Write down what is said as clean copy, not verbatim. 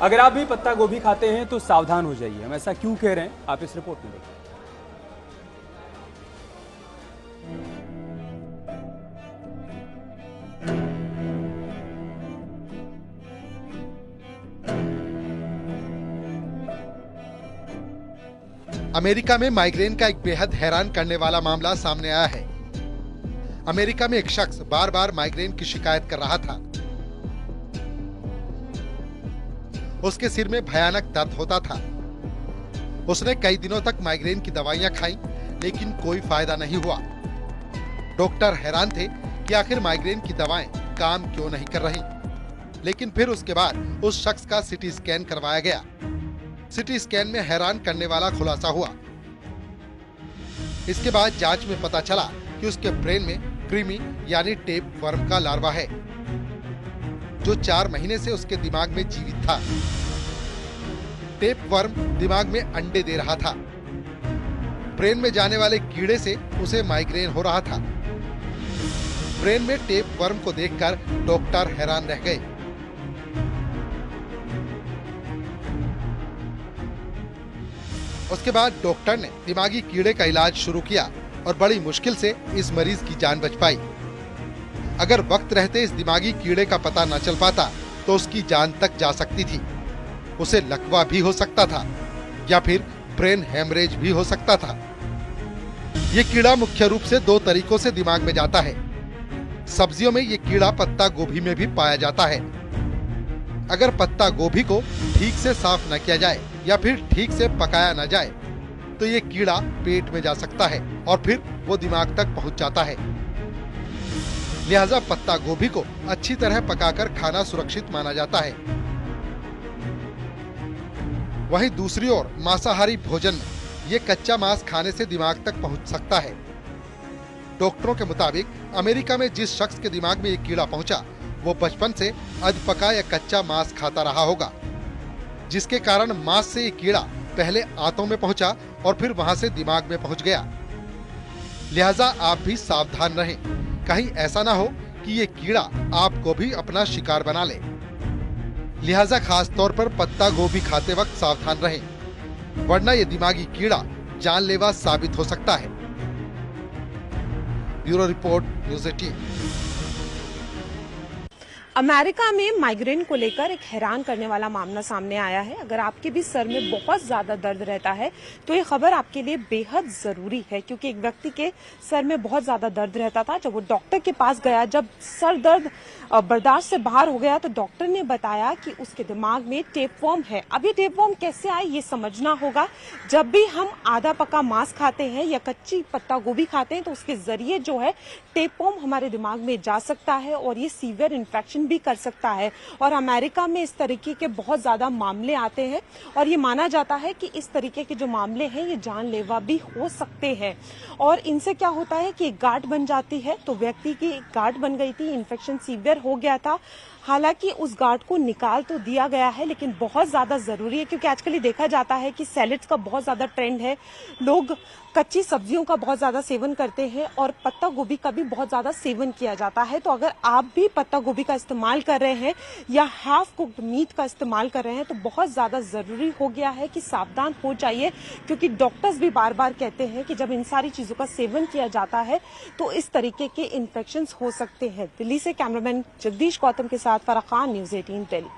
अगर आप भी पत्ता गोभी खाते हैं तो सावधान हो जाइए। हम ऐसा क्यों कह रहे हैं, आप इस रिपोर्ट में देखिए। अमेरिका में माइग्रेन का एक बेहद हैरान करने वाला मामला सामने आया है। अमेरिका में एक शख्स बार बार माइग्रेन की शिकायत कर रहा था। उसके सिर में भयानक दर्द होता था। उसने कई दिनों तक माइग्रेन की दवाइयां खाई, लेकिन कोई फायदा नहीं हुआ। डॉक्टर हैरान थे कि आखिर माइग्रेन की दवाएं काम क्यों नहीं कर रही। लेकिन फिर उसके बाद उस शख्स का सीटी स्कैन करवाया गया। सीटी स्कैन में हैरान करने वाला खुलासा हुआ। इसके बाद जांच में पता चला कि उसके ब्रेन में क्रीमी यानी टेप वर्म का लार्वा है, जो 4 महीने से उसके दिमाग में जीवित था। टेप वर्म दिमाग में अंडे दे रहा था। ब्रेन में जाने वाले कीड़े से उसे माइग्रेन हो रहा था। ब्रेन में टेप वर्म को देखकर डॉक्टर हैरान रह गए। उसके बाद डॉक्टर ने दिमागी कीड़े का इलाज शुरू किया और बड़ी मुश्किल से इस मरीज की जान बच पाई। अगर वक्त रहते इस दिमागी कीड़े का पता न चल पाता तो उसकी जान तक जा सकती थी। उसे लकवा भी हो सकता था या फिर ब्रेन हेमरेज भी हो सकता था। ये कीड़ा मुख्य रूप से 2 तरीकों से दिमाग में जाता है। सब्जियों में ये कीड़ा पत्ता गोभी में भी पाया जाता है। अगर पत्ता गोभी को ठीक से साफ न किया जाए या फिर ठीक से पकाया न जाए तो ये कीड़ा पेट में जा सकता है और फिर वो दिमाग तक पहुंच जाता है। लिहाजा पत्ता गोभी को अच्छी तरह पकाकर खाना सुरक्षित माना जाता है। वहीं दूसरी ओर मांसाहारी भोजन में ये कच्चा मांस खाने से दिमाग तक पहुंच सकता है। डॉक्टरों के मुताबिक अमेरिका में जिस शख्स के दिमाग में ये कीड़ा पहुंचा वो बचपन से अधपका या कच्चा मांस खाता रहा होगा, जिसके कारण मांस से ये कीड़ा पहले आंतों में पहुंचा और फिर वहां से दिमाग में पहुंच गया। लिहाजा आप भी सावधान रहें, कहीं ऐसा ना हो कि ये कीड़ा आपको भी अपना शिकार बना ले। लिहाजा खास तौर पर पत्ता गोभी खाते वक्त सावधान रहें, वरना ये दिमागी कीड़ा जानलेवा साबित हो सकता है। Bureau report, news 18। अमेरिका में माइग्रेन को लेकर एक हैरान करने वाला मामला सामने आया है। अगर आपके भी सर में बहुत ज्यादा दर्द रहता है तो ये खबर आपके लिए बेहद जरूरी है, क्योंकि एक व्यक्ति के सर में बहुत ज्यादा दर्द रहता था। जब वो डॉक्टर के पास गया, जब सर दर्द बर्दाश्त से बाहर हो गया तो डॉक्टर ने बताया कि उसके दिमाग में टेपवर्म है। अब ये टेपवर्म कैसे आए ये समझना होगा। जब भी हम आधा पका मांस खाते हैं या कच्ची पत्ता गोभी खाते हैं तो उसके जरिए जो है टेपवर्म हमारे दिमाग में जा सकता है और ये सीवियर इन्फेक्शन भी कर सकता है। और अमेरिका में इस तरीके के बहुत ज्यादा मामले आते हैं और ये माना जाता है कि इस तरीके के जो मामले हैं ये जानलेवा भी हो सकते हैं। और इनसे क्या होता है कि एक गांठ बन जाती है। तो व्यक्ति की गांठ बन गई थी, इन्फेक्शन सीवियर हो गया था। हालांकि उस गांठ को निकाल तो दिया गया है, लेकिन बहुत ज्यादा जरूरी है, क्योंकि आजकल ये देखा जाता है कि सैलेड्स का बहुत ज्यादा ट्रेंड है। लोग कच्ची सब्जियों का बहुत ज्यादा सेवन करते हैं और पत्ता गोभी का भी बहुत ज्यादा सेवन किया जाता है। तो अगर आप भी पत्ता गोभी का इस्तेमाल कर रहे हैं या हाफ कुक्ड मीट का इस्तेमाल कर रहे हैं तो बहुत ज्यादा जरूरी हो गया है कि सावधान हो जाइए, क्योंकि डॉक्टर्स भी बार बार कहते हैं कि जब इन सारी चीजों का सेवन किया जाता है तो इस तरीके के इन्फेक्शन हो सकते हैं। दिल्ली से कैमरामैन जगदीश गौतम के साथ फराह खान, न्यूज़ 18 दिल्ली।